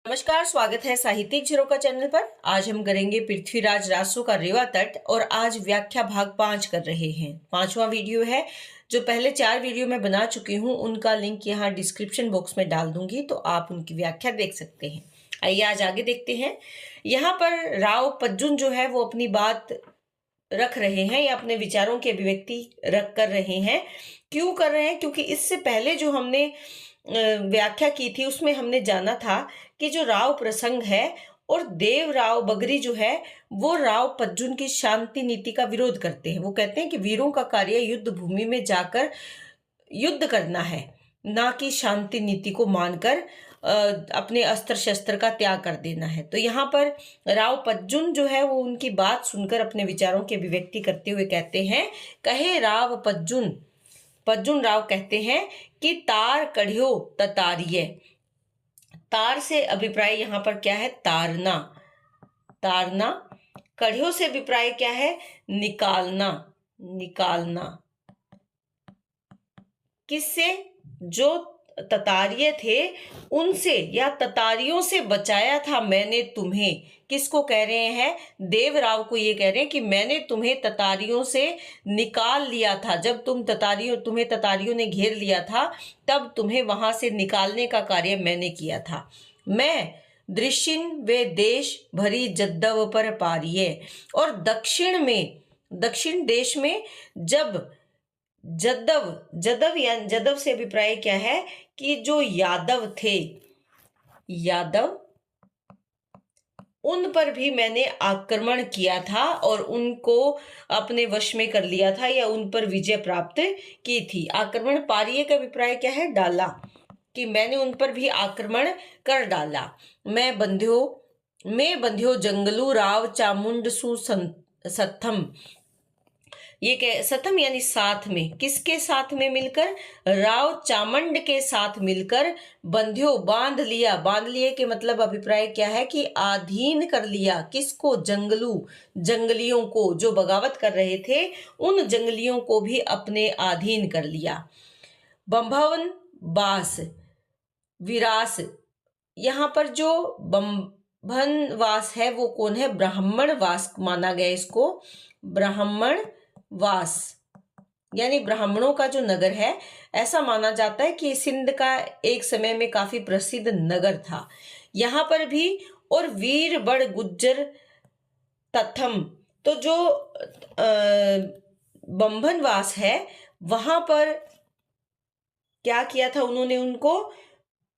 नमस्कार, स्वागत है साहित्यिक झरोका चैनल पर। आज हम करेंगे पृथ्वीराज रासो का रेवा तट और आज व्याख्या भाग 5 कर रहे हैं। 5वां वीडियो है। जो पहले 4 वीडियो मैं बना चुकी हूँ उनका लिंक यहाँ डिस्क्रिप्शन बॉक्स में डाल दूंगी, तो आप उनकी व्याख्या देख सकते हैं। आइए आज आगे देखते हैं। यहाँ पर राव पज्जुन जो है वो अपनी बात रख रहे हैं या अपने विचारों की अभिव्यक्ति रख कर रहे हैं। क्यों कर रहे हैं? क्योंकि इससे पहले जो हमने व्याख्या की थी उसमें हमने जाना था कि जो राव प्रसंग है और देव राव बगरी जो है वो राव पज्जुन की शांति नीति का विरोध करते हैं। वो कहते हैं कि वीरों का कार्य युद्ध भूमि में जाकर युद्ध करना है, ना कि शांति नीति को मानकर अपने अस्त्र शस्त्र का त्याग कर देना है। तो यहाँ पर राव पज्जुन जो है वो उनकी बात सुनकर अपने विचारों की अभिव्यक्ति करते हुए कहते हैं, कहे राव पज्जुन राव कहते हैं कि तार कढ़ियो ततारिये। तार से अभिप्राय यहाँ पर क्या है? तारना। कढ़ियों से अभिप्राय क्या है? निकालना। किससे? जो ततारिये थे उनसे या ततारियों से बचाया था मैंने तुम्हें। किसको कह रहे हैं? देवराव को ये कह रहे हैं कि मैंने तुम्हें ततारियों से निकाल लिया था। जब तुम्हें ततारियों ने घेर लिया था तब तुम्हें वहां से निकालने का कार्य मैंने किया था। मैं दृश्यन वे देश भरी जद्दव पर पारिये। और दक्षिण देश में जब जदव से अभिप्राय क्या है? कि जो यादव थे, उन पर भी मैंने आक्रमण किया था और उनको अपने वश में कर लिया था या उन पर विजय प्राप्त की थी। आक्रमण पारिये का अभिप्राय क्या है? डाला, कि मैंने उन पर भी आक्रमण कर डाला। मैं बंध्यो जंगलू राव चामुंड सु सत्थम। ये सतम यानी साथ में। किसके साथ में मिलकर? राव चामंड के साथ मिलकर बंध्यो बांध लिए के मतलब अभिप्राय क्या है? कि अधीन कर लिया। किसको? जंगलियों को, जो बगावत कर रहे थे उन जंगलियों को भी अपने अधीन कर लिया। बंभवन वास विरास। यहाँ पर जो बंभन वास है वो कौन है? ब्राह्मण वास माना गया इसको। ब्राह्मण वास यानी ब्राह्मणों का जो नगर है, ऐसा माना जाता है कि सिंध का एक समय में काफी प्रसिद्ध नगर था। यहाँ पर भी और वीर बड़ गुज्जर तथम। तो जो बंभनवास है वहां पर क्या किया था उन्होंने? उनको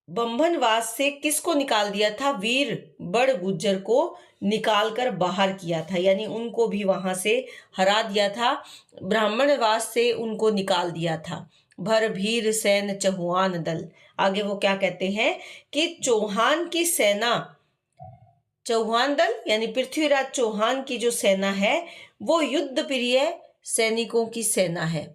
बंभनवास से किसको निकाल दिया था? वीर बड़ गुज्जर को निकाल कर बाहर किया था, यानी उनको भी वहां से हरा दिया था। ब्राह्मणवास से उनको निकाल दिया था। भर भीर सैन चौहान दल। आगे वो क्या कहते हैं कि चौहान की सेना, चौहान दल यानी पृथ्वीराज चौहान की जो सेना है वो युद्ध प्रिय सैनिकों की सेना है।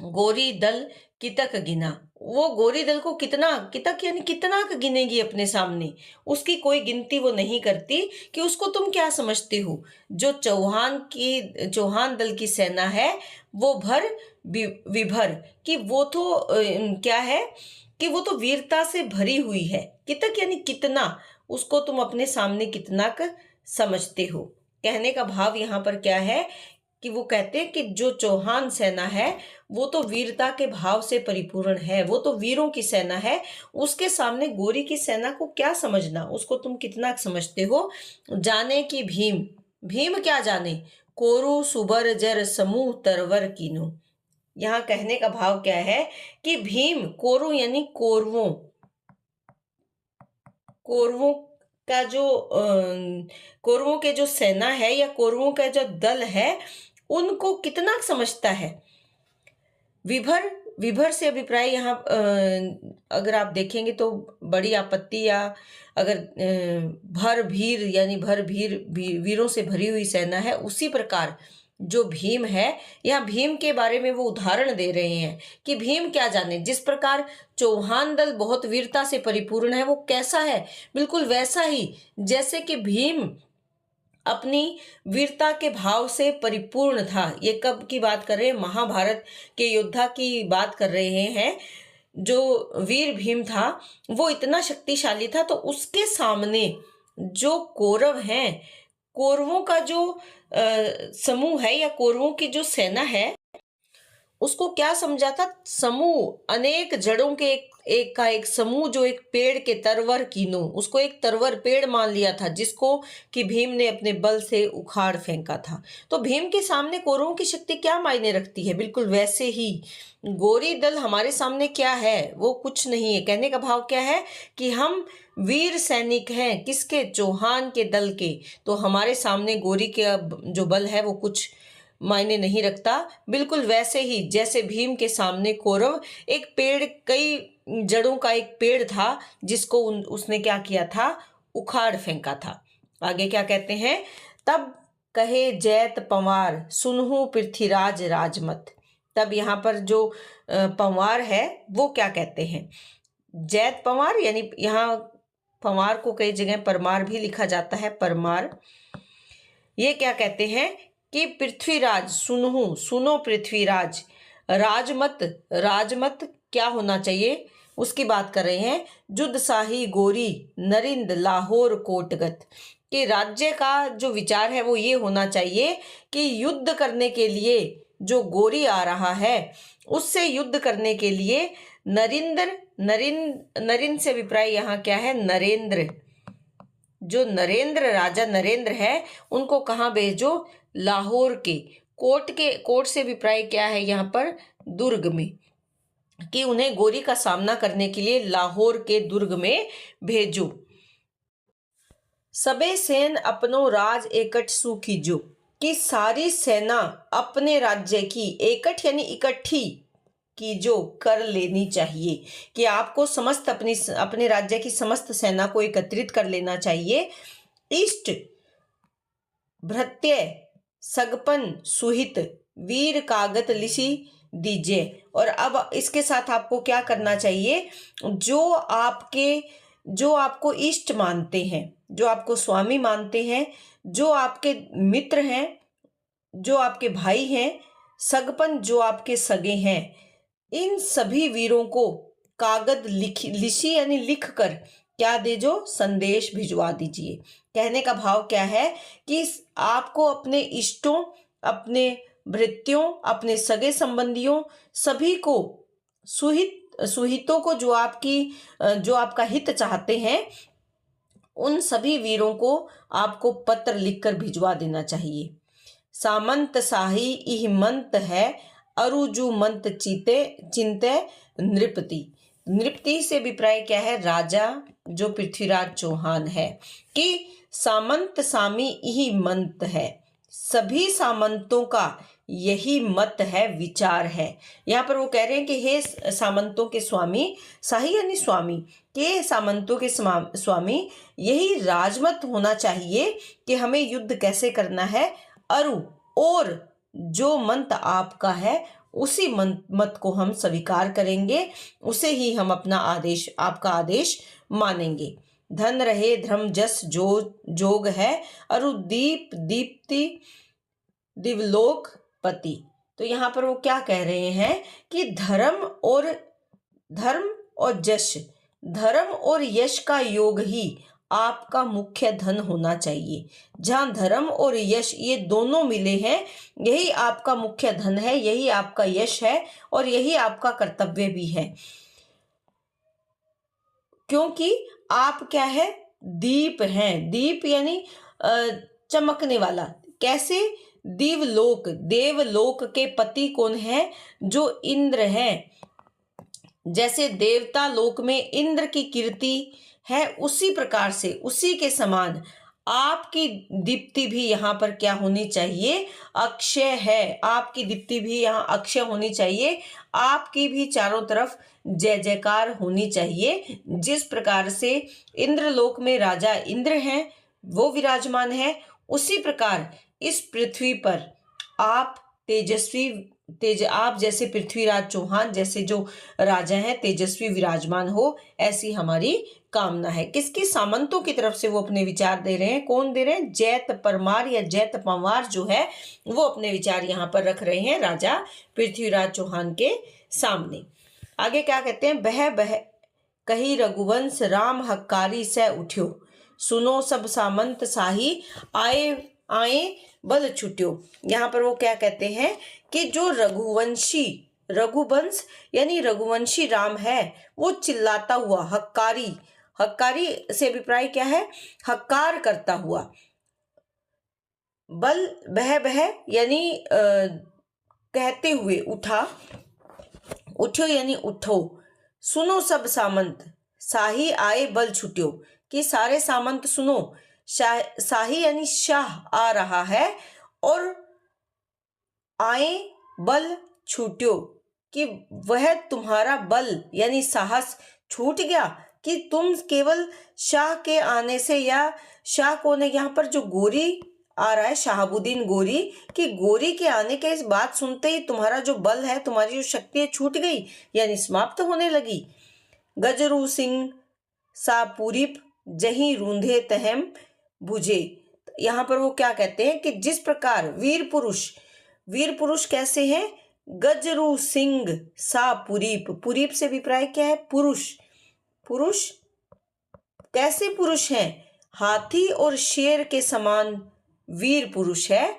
गोरी दल कितक गिना। वो गोरी दल को कितक यानी कितना गिनेगी अपने सामने, उसकी कोई गिनती वो नहीं करती कि उसको तुम क्या समझते हो। जो चौहान दल की सेना है वो विभर कि वो तो क्या है कि वो तो वीरता से भरी हुई है। कितक यानी कितना, उसको तुम अपने सामने कितना समझते हो। कहने का भाव यहाँ पर क्या है कि वो कहते हैं कि जो चौहान सेना है वो तो वीरता के भाव से परिपूर्ण है, वो तो वीरों की सेना है। उसके सामने गोरी की सेना को क्या समझना, उसको तुम कितना समझते हो। जाने की भीम क्या जाने? कोरु सुबर जर समूह तरवर कीनो। यहाँ कहने का भाव क्या है कि भीम, कोरु यानी कौरवों का जो कौरवों के जो सेना है या कौरवों का जो दल है उनको कितना समझता है। विभर से अभिप्राय यहाँ अगर आप देखेंगे तो बड़ी आपत्ति, या अगर भर भीर वीरों से भरी हुई सेना है, उसी प्रकार जो भीम है, या भीम के बारे में वो उदाहरण दे रहे हैं कि भीम क्या जाने। जिस प्रकार चौहान दल बहुत वीरता से परिपूर्ण है, वो कैसा है? बिल्कुल वैसा ही जैसे कि भीम अपनी वीरता के भाव से परिपूर्ण था। ये कब की बात कर रहे हैं? महाभारत के योद्धा की बात कर रहे हैं जो वीर भीम था वो इतना शक्तिशाली था, तो उसके सामने जो कौरव हैं, कौरवों का जो समूह है या कौरवों की जो सेना है, उसको क्या समझा था? समूह, अनेक जड़ों के एक का एक समूह, जो एक पेड़ के तरवर कीनो, उसको एक तरवर पेड़ मान लिया था, जिसको कि भीम ने अपने बल से उखाड़ फेंका था। तो भीम के सामने कौरवों की शक्ति क्या मायने रखती है? बिल्कुल वैसे ही गोरी दल हमारे सामने क्या है? वो कुछ नहीं है। कहने का भाव क्या है कि हम वीर सैनिक हैं, किसके? चौहान के दल के। तो हमारे सामने गोरी के जो बल है वो कुछ मायने नहीं रखता। बिल्कुल वैसे ही जैसे भीम के सामने कौरव एक पेड़, कई जड़ों का एक पेड़ था, जिसको उसने क्या किया था? उखाड़ फेंका था। आगे क्या कहते हैं? तब कहे जैत पंवार सुनहु पृथ्वीराज राजमत। तब यहाँ पर जो पंवार है वो क्या कहते हैं? जैत पंवार, यानी यहाँ पंवार को कई जगह परमार भी लिखा जाता है, परमार। ये क्या कहते हैं कि पृथ्वीराज सुनहु, सुनो पृथ्वीराज, राजमत, राजमत क्या होना चाहिए उसकी बात कर रहे हैं। जुद शाही गोरी नरिंद लाहौर कोटगत, कि राज्य का जो विचार है वो ये होना चाहिए कि युद्ध करने के लिए जो गोरी आ रहा है, उससे युद्ध करने के लिए नरिंद्र, नरिंद से अभिप्राय यहाँ क्या है? नरेंद्र। जो नरेंद्र, राजा नरेंद्र है, उनको कहाँ भेजो? लाहौर के कोट से अभिप्राय क्या है यहाँ पर? दुर्ग में, कि उन्हें गोरी का सामना करने के लिए लाहौर के दुर्ग में भेजो। सबे सेन अपनो राज एकट सु कीजो, कि सारी सेना अपने राज्य की, एकट यानी इकट्ठी, की जो कर लेनी चाहिए, कि आपको समस्त अपने राज्य की समस्त सेना को एकत्रित कर लेना चाहिए। इष्ट भृत्य सगपन सुहित वीर कागत लिसी दीजिए। और अब इसके साथ आपको क्या करना चाहिए? जो आपको इष्ट मानते हैं, जो आपको स्वामी मानते हैं, जो आपके मित्र हैं, जो आपके भाई हैं, सगपन जो आपके सगे हैं, इन सभी वीरों को कागज लिखी यानी लिख कर क्या दीजो? संदेश भिजवा दीजिए। कहने का भाव क्या है कि आपको अपने इष्टों, अपने भृत्यों, अपने सगे संबंधियों, सभी को, सुहितों को, जो आपका हित चाहते हैं, उन सभी वीरों को आपको पत्र लिखकर भिजवा देना चाहिए। सामंत शाही इह मंत है अरुजु मंत चिंते नृपति। नृपति से अभिप्राय क्या है? राजा जो पृथ्वीराज चौहान है, कि सामंत सामी यही मंत है, सभी सामंतों का यही मत है, विचार है। यहाँ पर वो कह रहे हैं कि हे सामंतों के स्वामी, शाही यानी स्वामी, के सामंतों के स्वामी, यही राजमत होना चाहिए कि हमें युद्ध कैसे करना है। अरु, और जो मंत आपका है, उसी मत को हम स्वीकार करेंगे, उसे ही हम अपना आदेश, आपका आदेश मानेंगे। धन रहे धर्म जस जोग है, अरु दीप्ति दिवलोक पति। तो यहाँ पर वो क्या कह रहे हैं कि धर्म और जश, धर्म और यश का योग ही आपका मुख्य धन होना चाहिए। जहां धर्म और यश ये दोनों मिले हैं, यही आपका मुख्य धन है, यही आपका यश है, और यही आपका कर्तव्य भी है। क्योंकि आप क्या है? दीप हैं। दीप यानी चमकने वाला। कैसे? देवलोक के पति कौन है? जो इंद्र है। जैसे देवता लोक में इंद्र की कीर्ति है, उसी प्रकार से, उसी के समान आपकी दीप्ति भी यहाँ पर क्या होनी चाहिए? अक्षय है। आपकी दीप्ति भी यहाँ अक्षय होनी चाहिए। आपकी भी चारों तरफ जय जयकार होनी चाहिए। जिस प्रकार से इंद्रलोक में राजा इंद्र हैं, वो विराजमान है, उसी प्रकार इस पृथ्वी पर आप आप जैसे पृथ्वीराज चौहान जैसे जो राजा हैं, तेजस्वी विराजमान हो, ऐसी हमारी कामना है। किसकी? सामंतों की तरफ से वो अपने विचार दे रहे हैं। कौन दे रहे हैं? जैत परमार या जैत पंवार जो है, वो अपने विचार यहाँ पर रख रहे हैं राजा पृथ्वीराज चौहान के सामने। आगे क्या कहते हैं, बह बह कही रघुवंश राम हक्कारी से उठ्यो, सुनो सब सामंत साही आए आए बल छुट्यो। यहाँ पर वो क्या कहते हैं कि जो रघुवंश यानी रघुवंशी राम है वो चिल्लाता हुआ, हक्कारी, हक्कारी से अभिप्राय क्या है, हक्कार करता हुआ, बल बह यानी कहते हुए उठा, उठ्यो यानी उठो, सुनो सब सामंत साही आए बल छुट्यो, कि सारे सामंत सुनो, शाही यानी शाह आ रहा है, और आए बल छूट्यो, कि वह तुम्हारा बल यानी साहस छूट गया, कि तुम केवल शाह के आने से, या शाह कौन है यहाँ पर, जो गोरी आ रहा है, शहाबुद्दीन गोरी, कि गोरी के आने के इस बात सुनते ही तुम्हारा जो बल है, तुम्हारी जो शक्ति है, छूट गई यानी समाप्त होने लगी। गजरू सिंह सा पुरीप जहीं रूंधे तहम बुझे। यहाँ पर वो क्या कहते हैं कि जिस प्रकार वीर पुरुष कैसे हैं, गजरू सिंह सा पुरीप, पुरीप से अभिप्राय क्या है, पुरुष कैसे पुरुष हैं, हाथी और शेर के समान वीर पुरुष है,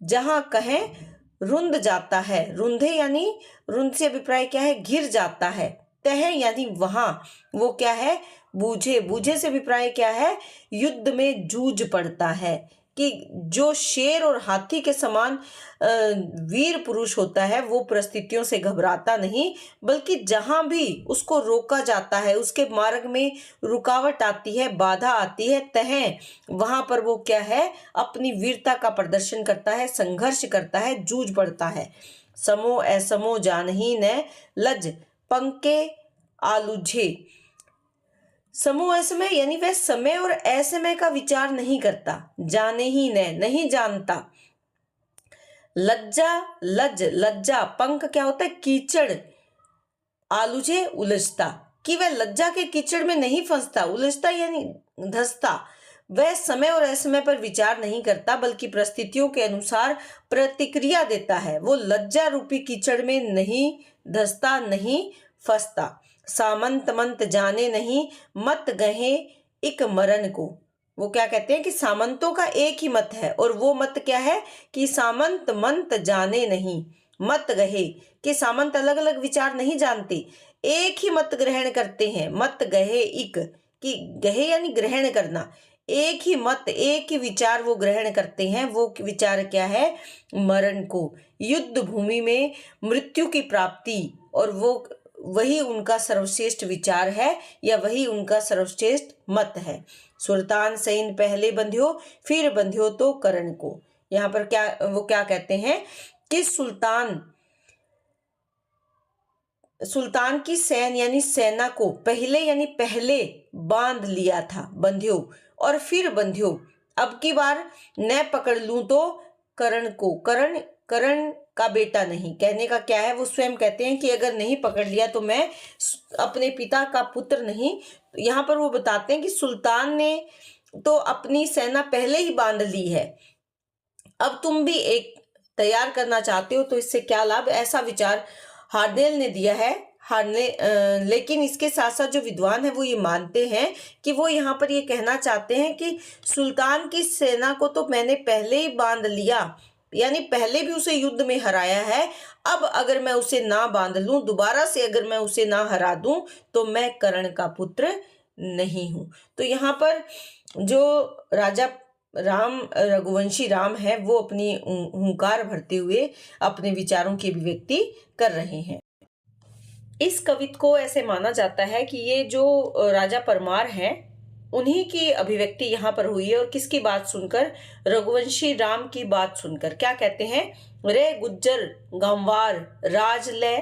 जहां कहें रुंध जाता है, रुंधे यानी रुंध से अभिप्राय क्या है, घिर जाता है, तह यानी वहां, वो क्या है, बूझे से अभिप्राय क्या है, युद्ध में जूझ पड़ता है, कि जो शेर और हाथी के समान वीर पुरुष होता है वो परिस्थितियों से घबराता नहीं, बल्कि जहां भी उसको रोका जाता है, उसके मार्ग में रुकावट आती है, बाधा आती है, तह वहां पर वो क्या है, अपनी वीरता का प्रदर्शन करता है, संघर्ष करता है, जूझ पड़ता है। समो असमो जानही न लज पंके आलूझे। समूह असमय यानी वह समय और असमय का विचार नहीं करता, जाने ही नहीं जानता। लज्जा पंख क्या होता है, कीचड़, आलूझे उलझता, कि वह लज्जा के कीचड़ में नहीं फंसता, उलझता यानी धंसता। वह समय और असमय पर विचार नहीं करता, बल्कि परिस्थितियों के अनुसार प्रतिक्रिया देता है। वो लज्जा रूपी कीचड़ में नहीं धंसता, नहीं फंसता। सामंत मंत जाने नहीं मत गहे इक मरण को। वो क्या कहते हैं कि सामंतों का एक ही मत है, और वो मत क्या है कि सामंत मंत जाने नहीं मत गहे, कि सामंत अलग अलग विचार नहीं जानते, एक ही मत ग्रहण करते हैं। मत गहे इक, कि गहे यानी ग्रहण करना, एक ही मत, एक ही विचार वो ग्रहण करते हैं। वो विचार क्या है, मरण को, युद्ध भूमि में मृत्यु की प्राप्ति, और वो वही उनका सर्वश्रेष्ठ विचार है, या वही उनका सर्वश्रेष्ठ मत है। सुल्तान सैन पहले बंध्यो फिर बंध्यो तो करण को। यहाँ पर क्या वो क्या कहते हैं कि सुल्तान की सैन यानी सेना को पहले बांध लिया था, बंध्यो, और फिर बंध्यो, अब की बार न पकड़ लूं तो करण को। करण का बेटा नहीं, कहने का क्या है, वो स्वयं कहते हैं कि अगर नहीं पकड़ लिया तो मैं अपने पिता का पुत्र नहीं। यहाँ पर वो बताते हैं कि सुल्तान ने तो अपनी सेना पहले ही बांध ली है, अब तुम भी एक तैयार करना चाहते हो, तो इससे क्या लाभ, ऐसा विचार हार्नेल ने दिया है। लेकिन इसके साथ साथ जो विद्वान है वो ये मानते हैं कि वो यहाँ पर ये कहना चाहते हैं कि सुल्तान की सेना को तो मैंने पहले ही बांध लिया, यानी पहले भी उसे युद्ध में हराया है, अब अगर मैं उसे ना बांध लूं, दोबारा से अगर मैं उसे ना हरा दूं, तो मैं कर्ण का पुत्र नहीं हूं। तो यहाँ पर जो राजा रघुवंशी राम है वो अपनी हुंकार भरते हुए अपने विचारों की अभिव्यक्ति कर रहे हैं। इस कविता को ऐसे माना जाता है कि ये जो राजा परमार हैं उन्हीं की अभिव्यक्ति यहाँ पर हुई है। और किसकी बात सुनकर, रघुवंशी राम की बात सुनकर। क्या कहते हैं, रे गुज्जर गंवार राज ले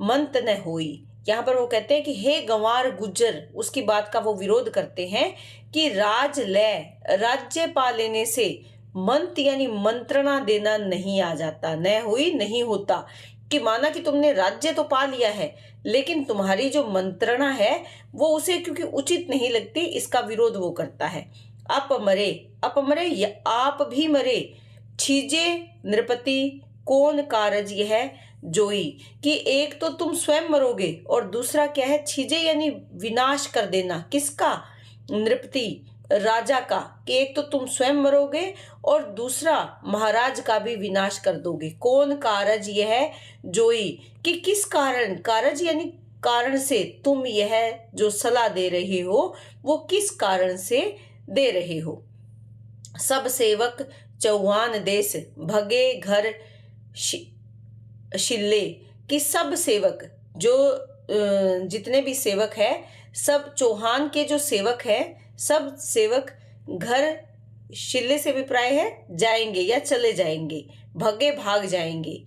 मंत न होई। यहाँ पर वो कहते हैं कि हे गंवार गुज्जर, उसकी बात का वो विरोध करते हैं कि राज ले, राज्य पा लेने से मंत यानी मंत्रणा देना नहीं आ जाता, न हुई नहीं होता, कि माना कि तुमने राज्य तो पा लिया है, लेकिन तुम्हारी जो मंत्रणा है वो उसे क्योंकि उचित नहीं लगती, इसका विरोध वो करता है। अपमरे, अपमरे आप भी मरे, छीजे नृपति कौन कार्य है जोई, कि एक तो तुम स्वयं मरोगे और दूसरा क्या है छीजे यानी विनाश कर देना। किसका? नृपति राजा का, कि एक तो तुम स्वयं मरोगे और दूसरा महाराज का भी विनाश कर दोगे। कौन कारज यह है जोई, कि किस कारण, कारज यानी कारण से, तुम यह जो सलाह दे रहे हो वो किस कारण से दे रहे हो। सब सेवक चौहान देश भगे घर शिल्ले, कि सब सेवक जो जितने भी सेवक है, सब चौहान के जो सेवक है, सब सेवक घर शिल्ले से अभिप्राय है जाएंगे या चले जाएंगे, भगे भाग जाएंगे।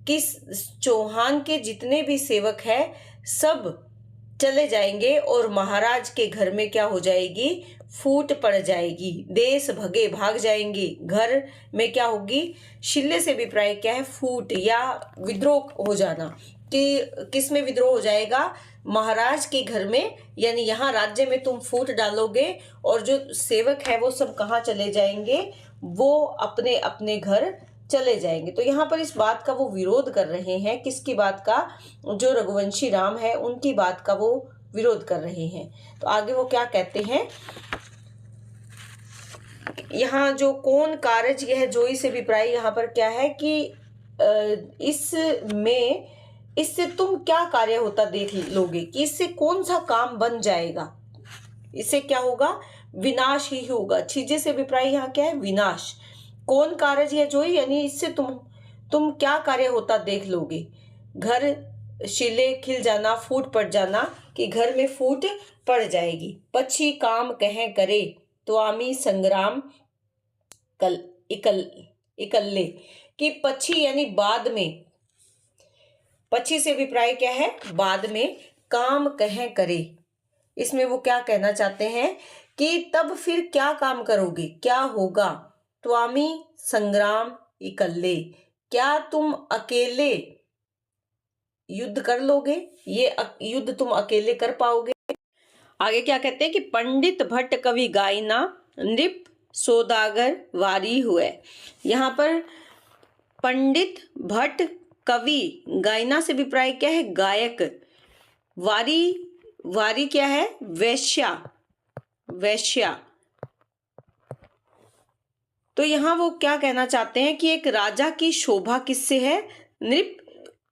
किस चौहान के जितने भी सेवक है सब चले जाएंगे और महाराज के घर में क्या हो जाएगी? फूट पड़ जाएगी। देश भगे भाग जाएंगे, घर में क्या होगी? शिल्ले से अभिप्राय क्या है? फूट या विद्रोह हो जाना। कि किस में विद्रोह हो जाएगा? महाराज के घर में, यानी यहाँ राज्य में तुम फूट डालोगे और जो सेवक है वो सब कहाँ चले जाएंगे? वो अपने अपने घर चले जाएंगे। तो यहाँ पर इस बात का वो विरोध कर रहे हैं। किसकी बात का? जो रघुवंशी राम है उनकी बात का वो विरोध कर रहे हैं। तो आगे वो क्या कहते हैं, यहाँ जो कौन कारज यह जोई से अभिप्राय यहाँ पर क्या है कि इसमें इससे तुम क्या कार्य होता देख लोगे, कि इससे कौन सा काम बन जाएगा, इससे क्या होगा? विनाश ही होगा। छीजे से अभिप्राय यहाँ क्या है? विनाश। कौन कारज है जोई, यानी इससे तुम क्या कार्य होता देख लोगे? घर शिले खिल जाना, फूट पड़ जाना, कि घर में फूट पड़ जाएगी। पक्षी काम कहे करे तो आमी संग्राम इकल्ले, कि पक्षी यानी बाद में, पक्षी से अभिप्राय क्या है? बाद में। काम कहे करे, इसमें वो क्या कहना चाहते हैं कि तब फिर क्या काम करोगे, क्या होगा? त्वामी संग्राम इकल्ले, क्या तुम अकेले युद्ध कर लोगे? ये युद्ध तुम अकेले कर पाओगे? आगे क्या कहते हैं कि पंडित भट्ट कवि गायना नृप सौदागर वारी हुए। यहाँ पर पंडित भट्ट कवि, गायना से अभिप्राय क्या है? गायक। वारी क्या है? वैश्या। तो यहाँ वो क्या कहना चाहते हैं कि एक राजा की शोभा किससे है? नृप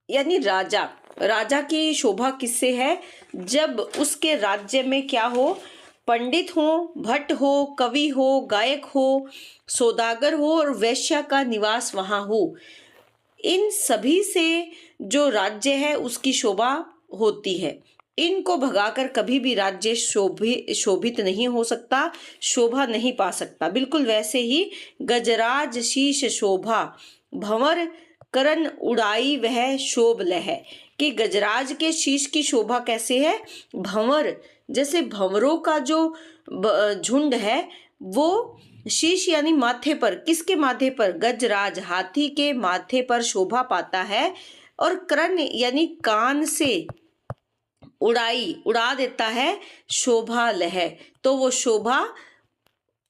यानी राजा की शोभा किससे है? जब उसके राज्य में क्या हो? पंडित हो, भट्ट हो, कवि हो, गायक हो, सौदागर हो और वैश्या का निवास वहां हो। इन सभी से जो राज्य है उसकी शोभा होती है। इनको भगाकर कभी भी राज्य शोभित नहीं हो सकता, शोभा नहीं पा सकता। बिल्कुल वैसे ही गजराज शीश शोभा भंवर करण उड़ाई वह शोभ लह, कि गजराज के शीश की शोभा कैसे है? भंवर, जैसे भंवरों का जो झुंड है वो शीश यानी माथे पर, किसके माथे पर? गजराज हाथी के माथे पर शोभा पाता है। और करण यानी कान से उड़ा देता है शोभा लह, तो वो शोभा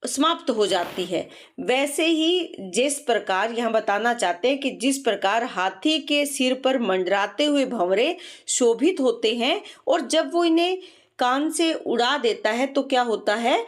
समाप्त हो जाती है। वैसे ही जिस प्रकार यहाँ बताना चाहते हैं कि जिस प्रकार हाथी के सिर पर मंडराते हुए भंवरे शोभित होते हैं और जब वो इन्हें कान से उड़ा देता है तो क्या होता है?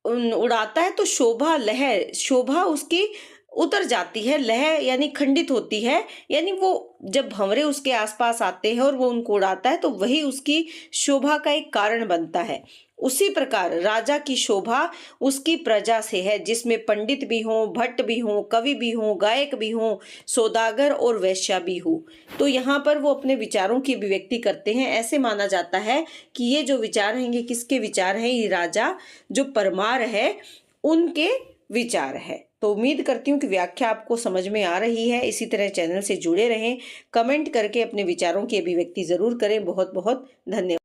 उड़ाता है तो शोभा उसकी उतर जाती है, लह यानी खंडित होती है। यानी वो जब भंवरे उसके आसपास आते हैं और वो उनको उड़ाता है तो वही उसकी शोभा का एक कारण बनता है। उसी प्रकार राजा की शोभा उसकी प्रजा से है, जिसमें पंडित भी हों, भट्ट भी हों, कवि भी हों, गायक भी हों, सौदागर और वैश्या भी हो। तो यहाँ पर वो अपने विचारों की अभिव्यक्ति करते हैं। ऐसे माना जाता है कि ये जो विचार हैं ये किसके विचार हैं? ये राजा जो परमार है उनके विचार है। तो उम्मीद करती हूँ कि व्याख्या आपको समझ में आ रही है। इसी तरह चैनल से जुड़े रहें, कमेंट करके अपने विचारों की अभिव्यक्ति जरूर करें। बहुत बहुत धन्यवाद।